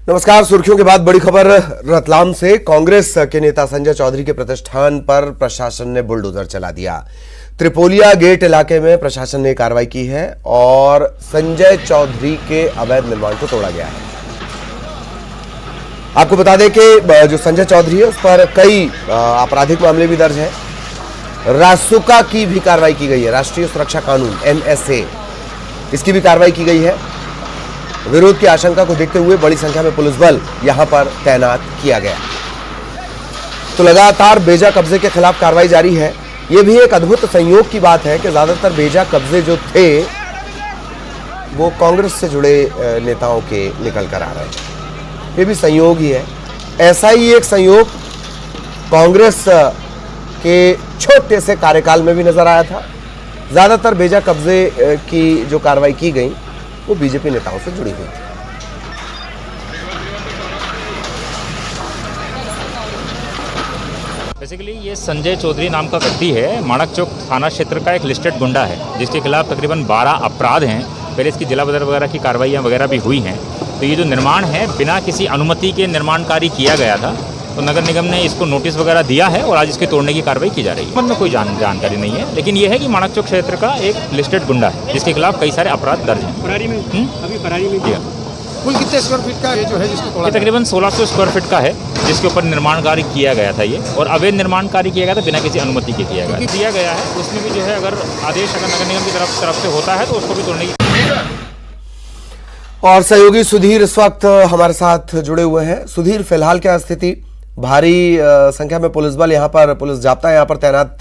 नमस्कार। सुर्खियों के बाद बड़ी खबर रतलाम से। कांग्रेस के नेता संजय चौधरी के प्रतिष्ठान पर प्रशासन ने बुलडोजर चला दिया। त्रिपोलिया गेट इलाके में प्रशासन ने कार्रवाई की है और संजय चौधरी के अवैध निर्माण को तोड़ा गया है। आपको बता दें कि जो संजय चौधरी है उस पर कई आपराधिक मामले भी दर्ज है। रासुका की भी कार्रवाई की गई है, राष्ट्रीय सुरक्षा कानून NSA, इसकी भी कार्रवाई की गई है। विरोध की आशंका को देखते हुए बड़ी संख्या में पुलिस बल यहां पर तैनात किया गया। तो लगातार बेजा कब्जे के खिलाफ कार्रवाई जारी है। यह भी एक अद्भुत संयोग की बात है कि ज्यादातर बेजा कब्जे जो थे वो कांग्रेस से जुड़े नेताओं के निकल कर आ रहे हैं। ये भी संयोग ही है। ऐसा ही एक संयोग कांग्रेस के छोटे से कार्यकाल में भी नजर आया था। ज्यादातर बेजा कब्जे की जो कार्रवाई की गई वो बीजेपी नेताओं से जुड़ी हुई थी। बेसिकली ये संजय चौधरी नाम का व्यक्ति है, माणक चौक थाना क्षेत्र का एक लिस्टेड गुंडा है, जिसके खिलाफ तकरीबन 12 अपराध हैं। पहले इसकी जिला बदर वगैरह की कार्रवाइयाँ वगैरह भी हुई हैं। तो ये जो निर्माण है बिना किसी अनुमति के निर्माण कार्य किया गया था, तो नगर निगम ने इसको नोटिस वगैरह दिया है और आज इसके तोड़ने की कार्रवाई की जा रही है। मन में कोई जानकारी नहीं है, लेकिन यह है कि माणक चौक क्षेत्र का एक लिस्टेड गुंडा है जिसके खिलाफ कई सारे अपराध दर्ज हैं। फरारी में अभी फरारी में दिया। कुल कितने स्क्वायर फीट का ये जो है जिसको तोड़ा? ये तकरीबन 1600 स्क्वायर फीट का है, जिसके ऊपर निर्माण कार्य किया गया था। ये और अवैध निर्माण कार्य किया गया था, बिना किसी अनुमति के किया गया है। उसमें भी जो है अगर आदेश अगर नगर निगम की तरफ से होता है तो उसको भी तोड़ने की। और सहयोगी सुधीर इस वक्त हमारे साथ जुड़े हुए हैं। सुधीर, फिलहाल क्या स्थिति? भारी संख्या में पुलिस बल यहाँ पर, पुलिस जाब्ता यहाँ पर तैनात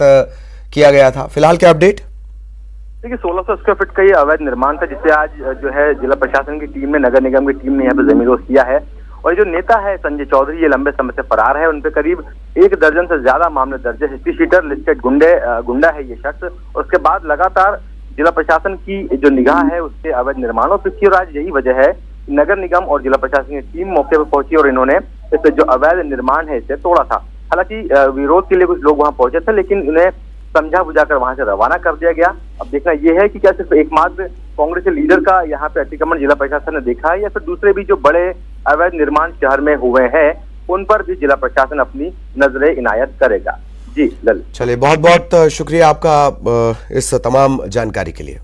किया गया था। फिलहाल क्या अपडेट? देखिए, 1600 स्क्वायर फीट का ये अवैध निर्माण था, जिसे आज जो है जिला प्रशासन की टीम ने, नगर निगम की टीम ने यहाँ पे जमींदोज किया है। और जो नेता है संजय चौधरी, ये लंबे समय से फरार है। उनपे करीब 1 दर्जन से ज्यादा मामले दर्ज है। हिस्ट्री शीटर, लिस्टेड गुंडा है ये शख्स। और उसके बाद लगातार जिला प्रशासन की जो निगाह है उसके अवैध निर्माणों पर थी। और आज यही वजह है नगर निगम और जिला प्रशासन की टीम मौके पर पहुंची और इन्होंने इस जो अवैध निर्माण है इसे तोड़ा था। हालांकि विरोध के लिए कुछ लोग वहां पहुंचे थे, लेकिन उन्हें समझा बुझाकर वहां से रवाना कर दिया गया। अब देखना यह है कि क्या सिर्फ एकमात्र कांग्रेस के लीडर का यहाँ पे अतिक्रमण जिला प्रशासन ने देखा है, या फिर दूसरे भी जो बड़े अवैध निर्माण शहर में हुए हैं उन पर भी जिला प्रशासन अपनी नजरें इनायत करेगा। जी ललित, चलिए, बहुत बहुत शुक्रिया आपका इस तमाम जानकारी के लिए।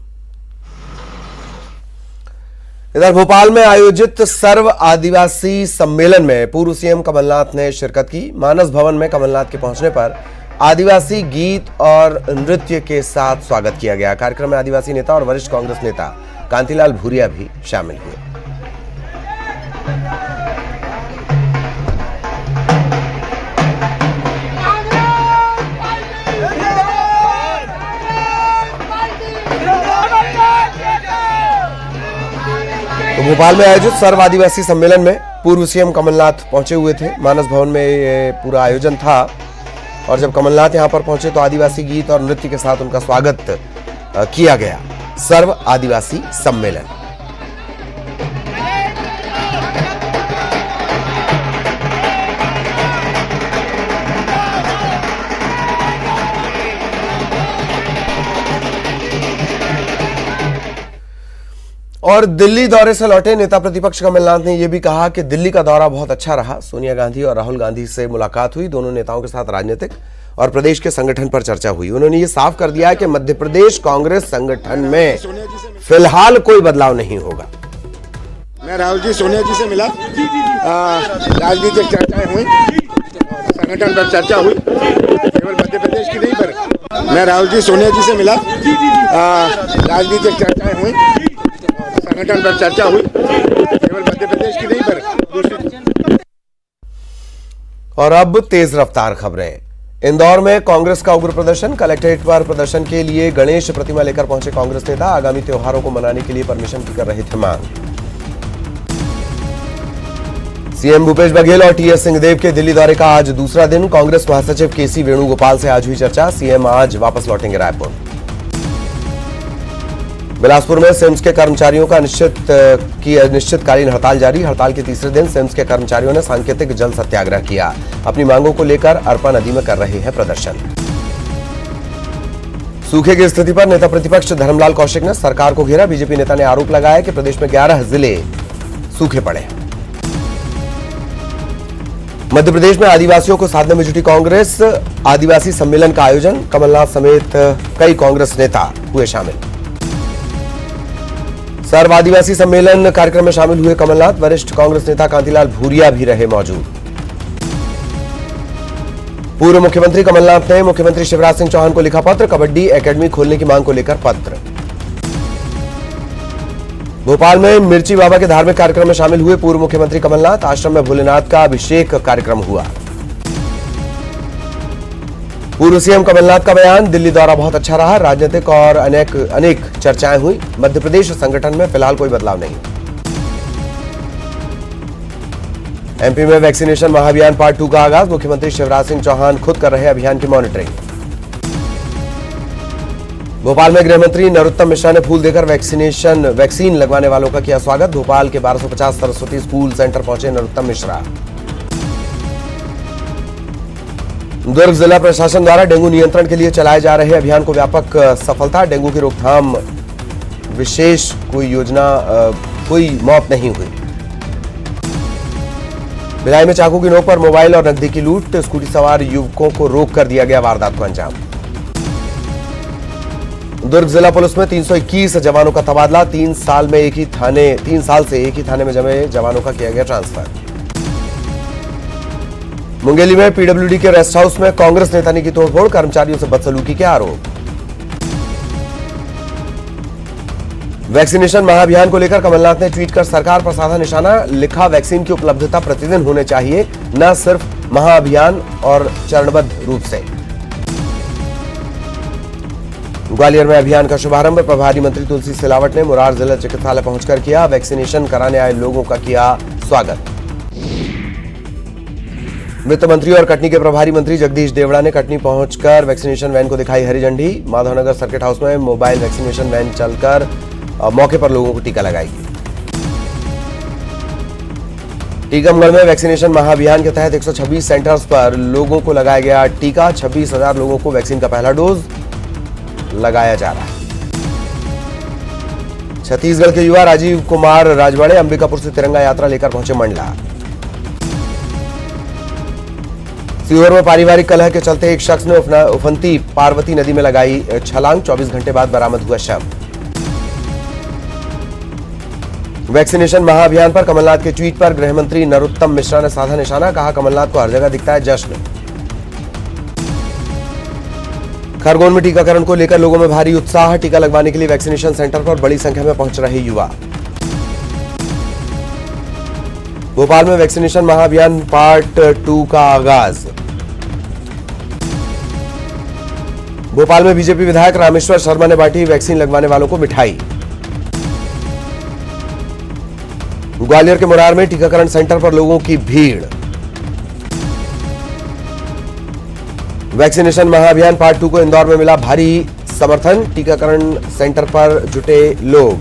इधर भोपाल में आयोजित सर्व आदिवासी सम्मेलन में पूर्व सीएम कमलनाथ ने शिरकत की। मानस भवन में कमलनाथ के पहुंचने पर आदिवासी गीत और नृत्य के साथ स्वागत किया गया। कार्यक्रम में आदिवासी नेता और वरिष्ठ कांग्रेस नेता कांतिलाल भूरिया भी शामिल हुए। तो भोपाल में आयोजित सर्व आदिवासी सम्मेलन में पूर्व सीएम कमलनाथ पहुंचे हुए थे। मानस भवन में ये पूरा आयोजन था और जब कमलनाथ यहां पर पहुंचे तो आदिवासी गीत और नृत्य के साथ उनका स्वागत किया गया। सर्व आदिवासी सम्मेलन। और दिल्ली दौरे से लौटे नेता प्रतिपक्ष कमलनाथ ने यह भी कहा कि दिल्ली का दौरा बहुत अच्छा रहा। सोनिया गांधी और राहुल गांधी से मुलाकात हुई। दोनों नेताओं के साथ राजनीतिक और प्रदेश के संगठन पर चर्चा हुई। उन्होंने ये साफ कर दिया कि मध्य प्रदेश कांग्रेस संगठन में फिलहाल कोई बदलाव नहीं होगा। मैं राहुल जी सोनिया जी से मिला, राजनीतिक चर्चाएं हुई, संगठन पर चर्चा हुई, केवल मध्य प्रदेश की नहीं पर मैं राहुल जी सोनिया जी से मिला, राजनीतिक चर्चाएं हुई, संगठन पर चर्चा हुई, केवल मध्य प्रदेश की नहीं पर दूसरी। और अब तेज रफ्तार खबरें। इंदौर में कांग्रेस का उग्र प्रदर्शन। कलेक्ट्रेट पर प्रदर्शन के लिए गणेश प्रतिमा लेकर पहुंचे कांग्रेस नेता। आगामी त्योहारों को मनाने के लिए परमिशन की कर रहे थे मांग। सीएम भूपेश बघेल और टीएस सिंहदेव के दिल्ली दौरे का आज दूसरा दिन। कांग्रेस महासचिव केसी वेणुगोपाल से आज हुई चर्चा। सीएम आज वापस लौटेंगे रायपुर। बिलासपुर में सिम्स के कर्मचारियों का अनिश्चितकालीन हड़ताल जारी। हड़ताल के तीसरे दिन सिम्स के कर्मचारियों ने सांकेतिक जल सत्याग्रह किया। अपनी मांगों को लेकर अरपा नदी में कर रहे हैं प्रदर्शन। सूखे की स्थिति पर नेता प्रतिपक्ष धर्मलाल कौशिक ने सरकार को घेरा। बीजेपी नेता ने आरोप लगाया कि प्रदेश में 11 जिले सूखे पड़े हैं। मध्य प्रदेश में आदिवासियों को साधने में जुटी कांग्रेस, आदिवासी सम्मेलन का आयोजन, कमलनाथ समेत कई कांग्रेस नेता हुए शामिल। सर्व आदिवासी सम्मेलन कार्यक्रम में शामिल हुए कमलनाथ, वरिष्ठ कांग्रेस नेता कांतिलाल भूरिया भी रहे मौजूद। पूर्व मुख्यमंत्री कमलनाथ ने मुख्यमंत्री शिवराज सिंह चौहान को लिखा पत्र, कबड्डी एकेडमी खोलने की मांग को लेकर पत्र। भोपाल में मिर्ची बाबा के धार्मिक कार्यक्रम में शामिल हुए पूर्व मुख्यमंत्री कमलनाथ, आश्रम में भोलेनाथ का अभिषेक कार्यक्रम हुआ। पूर्व सीएम कमलनाथ का बयान, दिल्ली दौरा बहुत अच्छा रहा, राजनीतिक और अनेक चर्चाएं हुई, मध्य प्रदेश संगठन में फिलहाल कोई बदलाव नहीं। एमपी में वैक्सीनेशन महाअभियान पार्ट 2 का आगाज, मुख्यमंत्री शिवराज सिंह चौहान खुद कर रहे अभियान की मॉनिटरिंग। भोपाल में गृह मंत्री नरोत्तम मिश्रा ने फूल देकर वैक्सीन लगवाने वालों का किया स्वागत। भोपाल के 1250 सरस्वती स्कूल सेंटर पहुंचे नरोत्तम मिश्रा। दुर्ग जिला प्रशासन द्वारा डेंगू नियंत्रण के लिए चलाए जा रहे अभियान को व्यापक सफलता, डेंगू की रोकथाम विशेष कोई मौत नहीं हुई। भिलाई में चाकू की नोक पर मोबाइल और नकदी की लूट, स्कूटी सवार युवकों को रोककर दिया गया वारदात को अंजाम। दुर्ग जिला पुलिस में 321 जवानों का तबादला, 3 साल से एक ही थाने में जमे जवानों का किया गया ट्रांसफर। मुंगेली में पीडब्ल्यूडी के रेस्ट हाउस में कांग्रेस नेता ने की तोड़फोड़, कर्मचारियों से बदसलूकी के आरोप। वैक्सीनेशन महाअभियान को लेकर कमलनाथ ने ट्वीट कर सरकार पर साधा निशाना, लिखा वैक्सीन की उपलब्धता प्रतिदिन होने चाहिए, न सिर्फ महाअभियान और चरणबद्ध रूप से। ग्वालियर में अभियान का शुभारंभ प्रभारी मंत्री तुलसी सिलावट ने मुरार जिला चिकित्सालय पहुंचकर किया, वैक्सीनेशन कराने आए लोगों का किया स्वागत। वित्त मंत्री और कटनी के प्रभारी मंत्री जगदीश देवड़ा ने कटनी पहुंचकर वैक्सीनेशन वैन को दिखाई हरी झंडी। माधवनगर सर्किट हाउस में मोबाइल वैक्सीनेशन वैन चलकर मौके पर लोगों को टीका लगाएगी। टीकमगढ़ में वैक्सीनेशन महाअभियान के तहत 126 सेंटर्स पर लोगों को लगाया गया टीका, 26,000 लोगों को वैक्सीन का पहला डोज लगाया जा रहा है। छत्तीसगढ़ के युवा राजीव कुमार राजवाड़े अंबिकापुर से तिरंगा यात्रा लेकर पहुंचे मंडला। सीहोर में पारिवारिक कलह के चलते एक शख्स ने उफनती पार्वती नदी में लगाई छलांग, 24 घंटे बाद बरामद हुआ शव। वैक्सीनेशन महाअभियान पर कमलनाथ के ट्वीट पर गृह मंत्री नरोत्तम मिश्रा ने साधा निशाना, कहा कमलनाथ को हर जगह दिखता है जश्न। खरगोन में टीकाकरण को लेकर लोगों में भारी उत्साह, टीका लगवाने के लिए वैक्सीनेशन सेंटर पर बड़ी संख्या में पहुंच रहे युवा। भोपाल में वैक्सीनेशन महाअभियान पार्ट 2 का आगाज। भोपाल में बीजेपी विधायक रामेश्वर शर्मा ने बांटी वैक्सीन लगवाने वालों को मिठाई। ग्वालियर के मुरार में टीकाकरण सेंटर पर लोगों की भीड़। वैक्सीनेशन महाअभियान पार्ट 2 को इंदौर में मिला भारी समर्थन, टीकाकरण सेंटर पर जुटे लोग।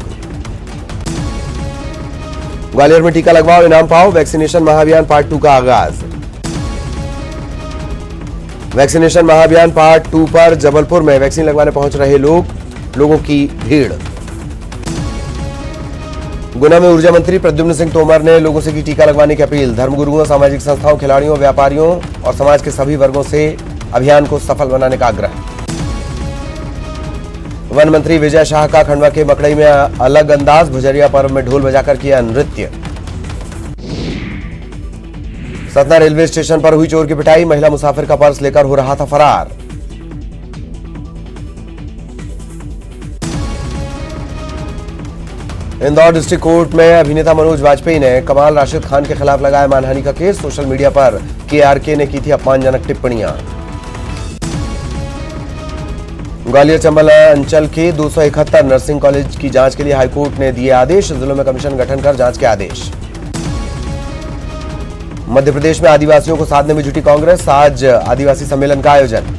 ग्वालियर में टीका लगवाओ इनाम पाओ, वैक्सीनेशन महाअभियान पार्ट 2 का आगाज। वैक्सीनेशन महाअभियान पार्ट 2 पर जबलपुर में वैक्सीन लगवाने पहुंच रहे लोगों की भीड़। गुना में ऊर्जा मंत्री प्रद्युम्न सिंह तोमर ने लोगों से की टीका लगवाने की अपील, धर्मगुरुओं, सामाजिक संस्थाओं, खिलाड़ियों, व्यापारियों और समाज के सभी वर्गों से अभियान को सफल बनाने का आग्रह। वन मंत्री विजय शाह का खंडवा के मकड़ई में अलग अंदाज, भुजरिया पर्व में ढोल बजाकर किया नृत्य। सतना रेलवे स्टेशन पर हुई चोर की पिटाई, महिला मुसाफिर का पर्स लेकर हो रहा था फरार। इंदौर डिस्ट्रिक्ट कोर्ट में अभिनेता मनोज वाजपेयी ने कमाल राशिद खान के खिलाफ लगाया मानहानि का केस, सोशल मीडिया पर केआरके ने की थी अपमानजनक टिप्पणियां। ग्वालियर चंबल अंचल के 271 नर्सिंग कॉलेज की जांच के लिए हाईकोर्ट ने दिए आदेश, जिलों में कमीशन गठन कर जांच के आदेश। मध्य प्रदेश में आदिवासियों को साधने में जुटी कांग्रेस, आज आदिवासी सम्मेलन का आयोजन।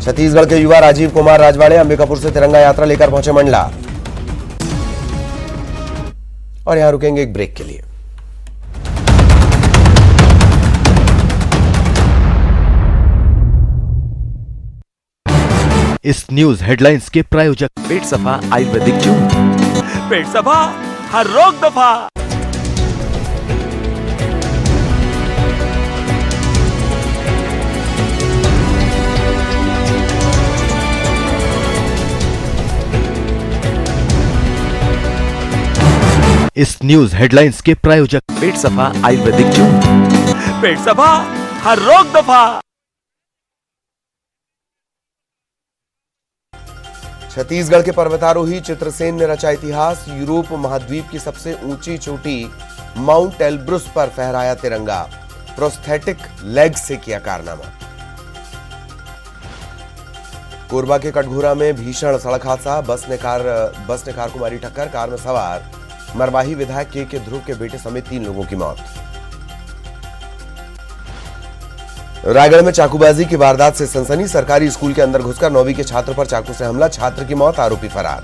छत्तीसगढ़ के युवा राजीव कुमार राजवाड़े अंबिकापुर से तिरंगा यात्रा लेकर पहुंचे मंडला। और यहां रुकेंगे एक ब्रेक के लिए। इस न्यूज हेडलाइंस के प्रायोजक पेट सफा आयुर्वेदिक चूर्ण, पेट सफा हर रोग दफा। इस न्यूज हेडलाइंस के प्रायोजक पेट सफा आयुर्वेदिक जून, पेट सफा हर रोग दफा। छत्तीसगढ़ के पर्वतारोही चित्रसेन ने रचा इतिहास। यूरोप महाद्वीप की सबसे ऊंची चोटी माउंट एल्ब्रुस पर फहराया तिरंगा। प्रोस्थेटिक लेग से किया कारनामा। कोरबा के कटघोरा में भीषण सड़क हादसा। बस ने कार को मारी टक्कर। कार में सवार मरवाही विधायक के ध्रुव के बेटे समेत 3 लोगों की मौत। रायगढ़ में चाकूबाजी की वारदात से सनसनी। सरकारी स्कूल के अंदर घुसकर 9वीं के छात्र पर चाकू से हमला। छात्र की मौत, आरोपी फरार।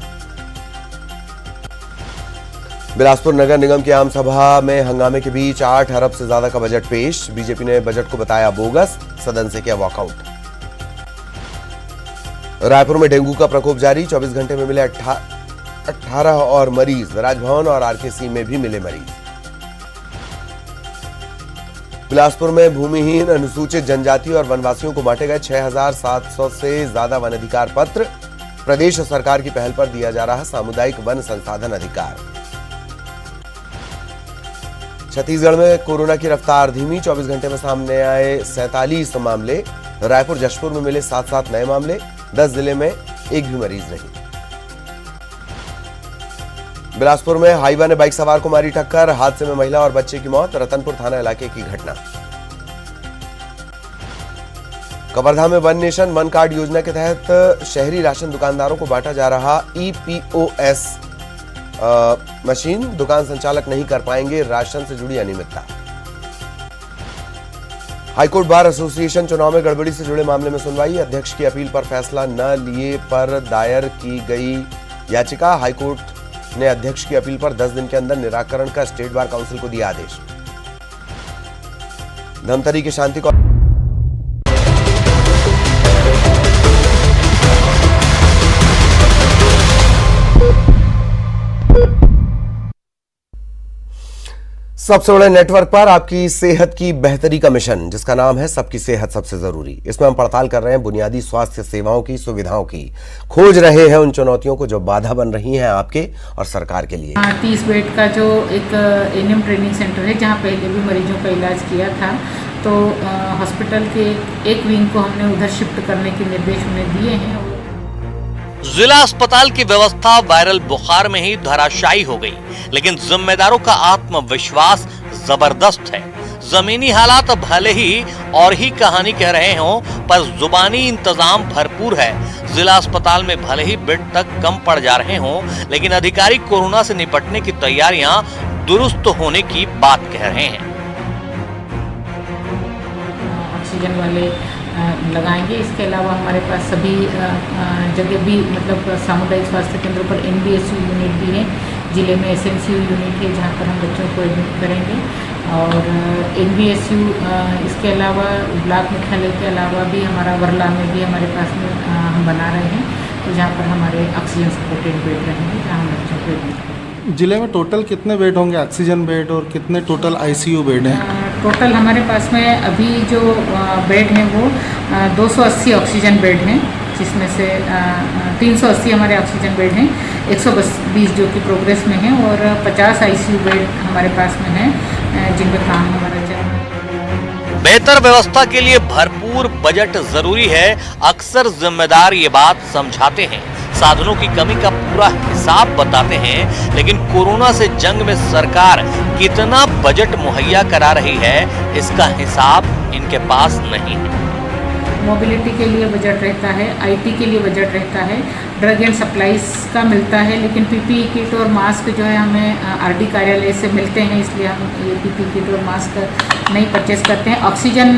बिलासपुर नगर निगम की आम सभा में हंगामे के बीच 8 अरब से ज्यादा का बजट पेश। बीजेपी ने बजट को बताया बोगस। सदन से किया वॉकआउट। रायपुर में डेंगू का प्रकोप जारी। 24 घंटे में मिले 18 और मरीज। राजभवन और आरकेसी में भी मिले मरीज। बिलासपुर में भूमिहीन अनुसूचित जनजाति और वनवासियों को बांटे गए 6,700 से ज्यादा वन अधिकार पत्र। प्रदेश सरकार की पहल पर दिया जा रहा सामुदायिक वन संसाधन अधिकार। छत्तीसगढ़ में कोरोना की रफ्तार धीमी। 24 घंटे में सामने आए 47 मामले। रायपुर जशपुर में मिले 7 नए मामले। 10 जिले में एक भी मरीज नहीं। बिलासपुर में हाईवा ने बाइक सवार को मारी टक्कर। हादसे में महिला और बच्चे की मौत। रतनपुर थाना इलाके की घटना। कवर्धा में वन नेशन वन कार्ड योजना के तहत शहरी राशन दुकानदारों को बांटा जा रहा EPOS मशीन। दुकान संचालक नहीं कर पाएंगे राशन से जुड़ी अनियमितता। हाईकोर्ट बार एसोसिएशन चुनाव में गड़बड़ी से जुड़े मामले में सुनवाई। अध्यक्ष की अपील पर फैसला न लिए पर दायर की गई याचिका। हाईकोर्ट ने अध्यक्ष की अपील पर 10 दिन के अंदर निराकरण का स्टेट बार काउंसिल को दिया आदेश। धमतरी के शांति सबसे बड़े नेटवर्क पर आपकी सेहत की बेहतरी का मिशन, जिसका नाम है सबकी सेहत सबसे जरूरी। इसमें हम पड़ताल कर रहे हैं बुनियादी स्वास्थ्य सेवाओं की, सुविधाओं की। खोज रहे हैं उन चुनौतियों को जो बाधा बन रही हैं आपके और सरकार के लिए। 30 बेड का जो एक एएनएम ट्रेनिंग सेंटर है, जहां पहले भी मरीजों का इलाज किया था, तो हॉस्पिटल के एक विंग को हमने उधर शिफ्ट करने के निर्देश उन्हें दिए हैं। जिला अस्पताल की व्यवस्था वायरल बुखार में ही धराशायी हो गई, लेकिन जिम्मेदारों का आत्मविश्वास जबरदस्त है। जमीनी हालात भले ही और ही कहानी कह रहे हों, पर जुबानी इंतजाम भरपूर है। जिला अस्पताल में भले ही बेड तक कम पड़ जा रहे हों, लेकिन अधिकारी कोरोना से निपटने की तैयारियां दुरुस्त होने की बात कह रहे हैं। ऑक्सीजन वाले लगाएंगे। इसके अलावा हमारे पास सभी जगह भी मतलब सामुदायिक स्वास्थ्य केंद्रों पर NBSU यूनिट भी है। जिले में SNCU यूनिट है, जहां पर हम बच्चों को एडमिट करेंगे। और NBSU इसके अलावा ब्लॉक मुख्यालय के अलावा भी हमारा वर्ला में भी हमारे पास में हम बना रहे हैं, तो जहाँ पर हमारे ऑक्सीजन सपोर्टेड बेड रहेंगे, जहाँ हम बच्चों को एडमिट करेंगे। जिले में टोटल कितने बेड होंगे ऑक्सीजन बेड, और कितने टोटल ICU बेड हैं? टोटल हमारे पास में अभी जो बेड हैं वो 280 ऑक्सीजन बेड हैं, जिसमें से 380 हमारे ऑक्सीजन बेड हैं, 120 जो कि प्रोग्रेस में हैं, और 50 ICU बेड हमारे पास में हैं, जिनका काम हमारा चल रहा है। बेहतर व्यवस्था के लिए भरपूर बजट जरूरी है। अक्सर जिम्मेदार ये बात समझाते हैं, साधनों की कमी का पूरा हिसाब बताते हैं, लेकिन कोरोना से जंग में सरकार कितना बजट मुहैया करा रही है, इसका हिसाब इनके पास नहीं है। मोबिलिटी के लिए बजट रहता है, IT के लिए बजट रहता है, ड्रग एंड सप्लाईज का मिलता है, लेकिन PPE किट और मास्क जो है हमें RD कार्यालय से मिलते हैं, इसलिए हम ये PPE किट और मास्क नहीं परचेस करते हैं। ऑक्सीजन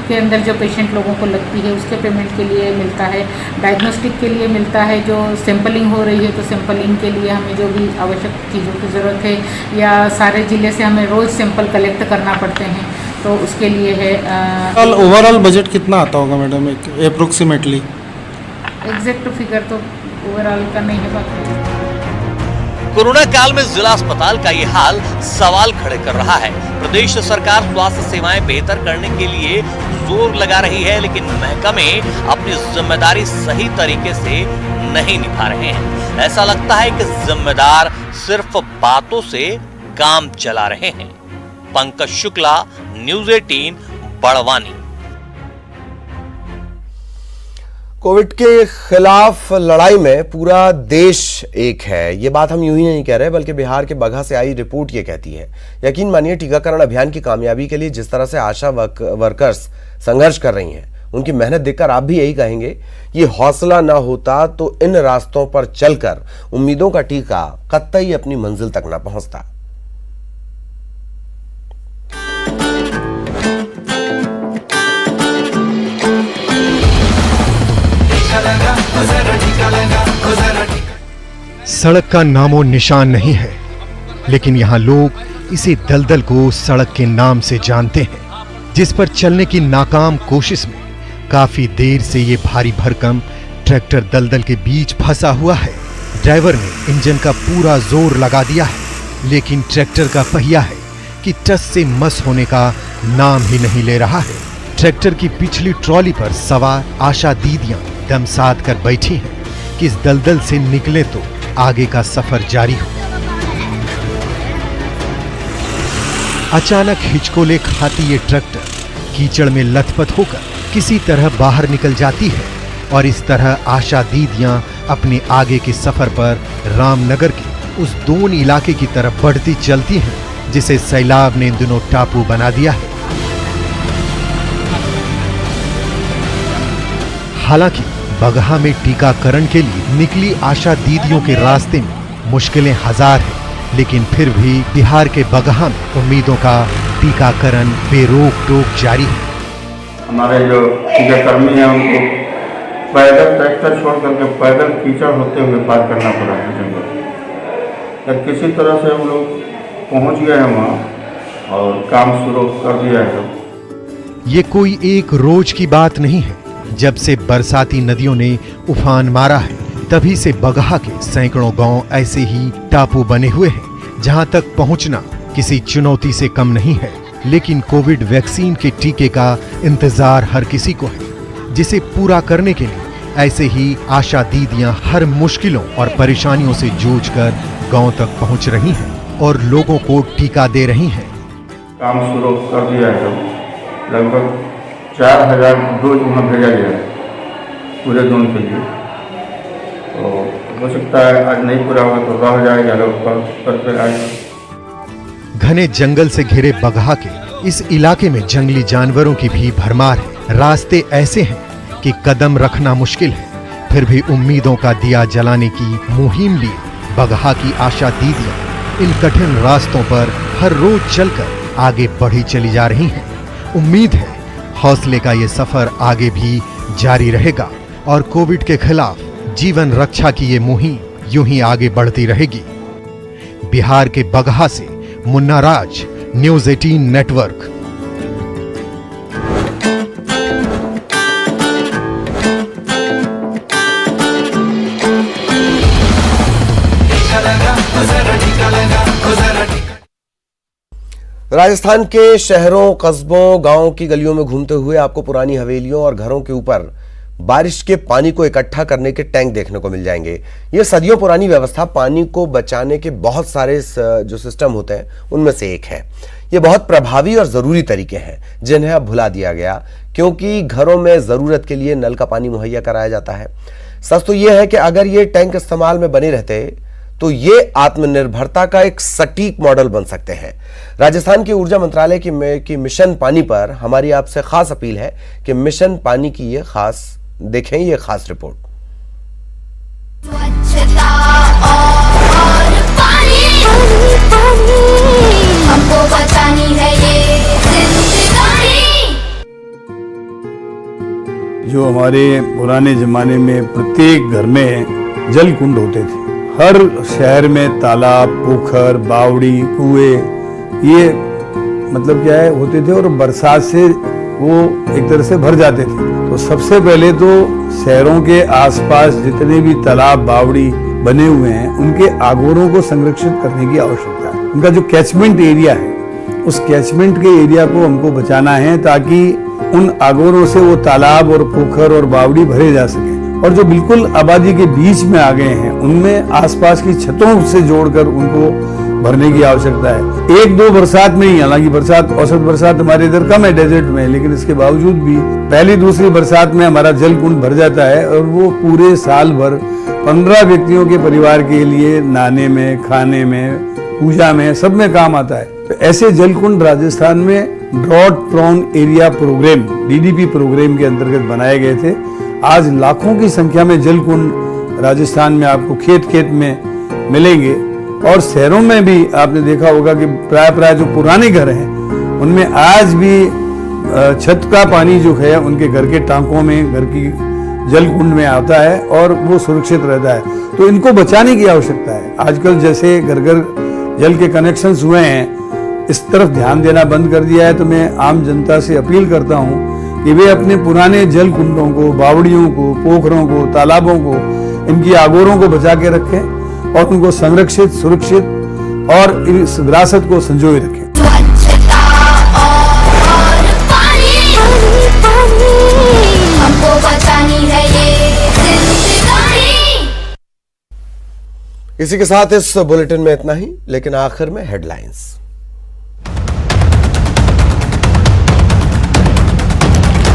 के अंदर जो पेशेंट लोगों को लगती है उसके पेमेंट के लिए मिलता है, डायग्नोस्टिक के लिए मिलता है, जो सैंपलिंग हो रही है तो सैंपलिंग के लिए हमें जो भी आवश्यक चीज़ों की ज़रूरत है, या सारे ज़िले से हमें रोज़ सैंपल कलेक्ट करना पड़ते हैं, तो उसके लिए है। ओवरऑल बजट कितना आता होगा मैडम, एक अप्रोक्सीमेटली? एग्जैक्ट फिगर तो ओवरऑल का नहीं है। बाकी कोरोना काल में जिला अस्पताल का ये हाल सवाल खड़े कर रहा है। प्रदेश सरकार स्वास्थ्य सेवाएं बेहतर करने के लिए जोर लगा रही है, लेकिन महकमे अपनी जिम्मेदारी सही तरीके से नहीं निभा रहे हैं। ऐसा लगता है कि जिम्मेदार सिर्फ बातों से काम चला रहे हैं। पंकज शुक्ला, न्यूज़ 18, बड़वानी। कोविड के खिलाफ लड़ाई में पूरा देश एक है, ये बात हम यूं ही नहीं कह रहे, बल्कि बिहार के बगहा से आई रिपोर्ट ये कहती है। यकीन मानिए, टीकाकरण अभियान की कामयाबी के लिए जिस तरह से आशा वर्कर्स संघर्ष कर रही हैं, उनकी मेहनत देखकर आप भी यही कहेंगे, ये हौसला ना होता तो इन रास्तों पर चलकर उम्मीदों का टीका कतई अपनी मंजिल तक ना पहुंचता। सड़क का नामो निशान नहीं है, लेकिन यहाँ लोग इसी दलदल को सड़क के नाम से जानते हैं, जिस पर चलने की नाकाम कोशिश में काफी देर से ये भारी भरकम ट्रैक्टर दलदल के बीच फंसा हुआ है। ड्राइवर ने इंजन का पूरा जोर लगा दिया है, लेकिन ट्रैक्टर का पहिया है कि टस से मस होने का नाम ही नहीं ले रहा है। ट्रैक्टर की पिछली ट्रॉली पर सवार आशा दीदियां दम साध कर बैठी हैं कि इस दलदल से निकले तो आगे का सफर जारी हो। अचानक हिचकोले खाती ये ट्रैक्टर कीचड़ में लथपथ होकर किसी तरह बाहर निकल जाती है और इस तरह आशा दीदियां अपने आगे के सफर पर रामनगर के उस दोन इलाके की तरफ बढ़ती चलती हैं जिसे सैलाब ने इन दिनों टापू बना दिया है। हालांकि बगहा में टीकाकरण के लिए निकली आशा दीदियों के रास्ते में मुश्किलें हजार हैं, लेकिन फिर भी बिहार के बगहा में उम्मीदों का टीकाकरण बेरोक टोक जारी है। हमारे जो टीकाकर्मी हैं उनको पैदल ट्रैक्टर छोड़ करके पैदल कीचड़ होते हुए पार करना पड़ा है जंगल। किसी तरह से हम लोग पहुंच गए हैं वहाँ और काम शुरू कर दिया है। ये कोई एक रोज की बात नहीं है। जब से बरसाती नदियों ने उफान मारा है, तभी से बगहा के सैकड़ों गांव ऐसे ही टापू बने हुए हैं, जहां तक पहुंचना किसी चुनौती से कम नहीं है। लेकिन कोविड वैक्सीन के टीके का इंतजार हर किसी को है, जिसे पूरा करने के लिए ऐसे ही आशा दीदियां हर मुश्किलों और परेशानियों से जूझकर गांव तक पहुंच रही हैं और लोगों को टीका दे रही हैं। काम शुरू कर दिया है, लगभग 4000 डोज वहाँ भेजा गया है पूरे जोन के लिए। तो हो सकता है आज नहीं पूरा होगा तो रह जाएगा, लोग करते आएगा। घने जंगल से घिरे बगहा के इस इलाके में जंगली जानवरों की भी भरमार है। रास्ते ऐसे हैं कि कदम रखना मुश्किल है, फिर भी उम्मीदों का दिया जलाने की मुहिम लिए बगहा की आशा दीदियां इन कठिन रास्तों पर हर रोज चलकर आगे बढ़ी चली जा रही हैं। उम्मीद है हौसले का ये सफर आगे भी जारी रहेगा और कोविड के खिलाफ जीवन रक्षा की ये मुहिम यूं ही आगे बढ़ती रहेगी। बिहार के बगहा से मुन्ना राज, न्यूज़ 18 नेटवर्क। राजस्थान के शहरों, कस्बों, गांवों की गलियों में घूमते हुए आपको पुरानी हवेलियों और घरों के ऊपर बारिश के पानी को इकट्ठा करने के टैंक देखने को मिल जाएंगे। ये सदियों पुरानी व्यवस्था पानी को बचाने के बहुत सारे जो सिस्टम होते हैं उनमें से एक है। ये बहुत प्रभावी और जरूरी तरीके हैं जिन्हें अब भुला दिया गया, क्योंकि घरों में जरूरत के लिए नल का पानी मुहैया कराया जाता है। सच तो यह है कि अगर ये टैंक इस्तेमाल में बने रहते तो ये आत्मनिर्भरता का एक सटीक मॉडल बन सकते हैं। राजस्थान की ऊर्जा मंत्रालय की मिशन पानी पर हमारी आपसे खास अपील है कि मिशन पानी की ये खास देखें ये खास रिपोर्ट। स्वच्छता और पानी, हमको बचानी है ये जिंदगानी। जो हमारे पुराने जमाने में प्रत्येक घर में जल कुंड होते थे, हर शहर में तालाब, पोखर, बावड़ी, कुएं, ये मतलब क्या है होते थे और बरसात से वो एक तरह से भर जाते थे। तो सबसे पहले तो शहरों के आसपास जितने भी तालाब, बावड़ी बने हुए हैं उनके आगोरों को संरक्षित करने की आवश्यकता है। उनका जो कैचमेंट एरिया है उस कैचमेंट के एरिया को हमको बचाना है ताकि उन आगोरों से वो तालाब और पोखर और बावड़ी भरे जा सके। और जो बिल्कुल आबादी के बीच में आ गए हैं उनमें आसपास की छतों से जोड़कर उनको भरने की आवश्यकता है। एक दो बरसात में ही, हालांकि बरसात, औसत बरसात हमारे इधर कम है डेजर्ट में, लेकिन इसके बावजूद भी पहली दूसरी बरसात में हमारा जल कुंड भर जाता है और वो पूरे साल भर 15 व्यक्तियों के परिवार के लिए नहाने में, खाने में, पूजा में, सब में काम आता है। तो ऐसे जल कुंड राजस्थान में drought prone area program, DDP program के अंतर्गत बनाए गए थे। आज लाखों की संख्या में जल कुंड राजस्थान में आपको खेत खेत में मिलेंगे और शहरों में भी आपने देखा होगा कि प्राय जो पुराने घर हैं उनमें आज भी छत का पानी जो है उनके घर के टांकों में, घर की जल कुंड में आता है और वो सुरक्षित रहता है। तो इनको बचाने की आवश्यकता है। आजकल जैसे घर घर जल के कनेक्शंस हुए हैं, इस तरफ ध्यान देना बंद कर दिया है। तो मैं आम जनता से अपील करता हूं कि वे अपने पुराने जल कुंडों को, बावड़ियों को, पोखरों को, तालाबों को, इनकी आगोरों को बचा के रखें और उनको संरक्षित, सुरक्षित और इस विरासत को संजोए रखें। स्वच्छता और पानी, हमको बचानी है ये जिंदगानी। इसी के साथ इस बुलेटिन में इतना ही, लेकिन आखिर में हेडलाइंस।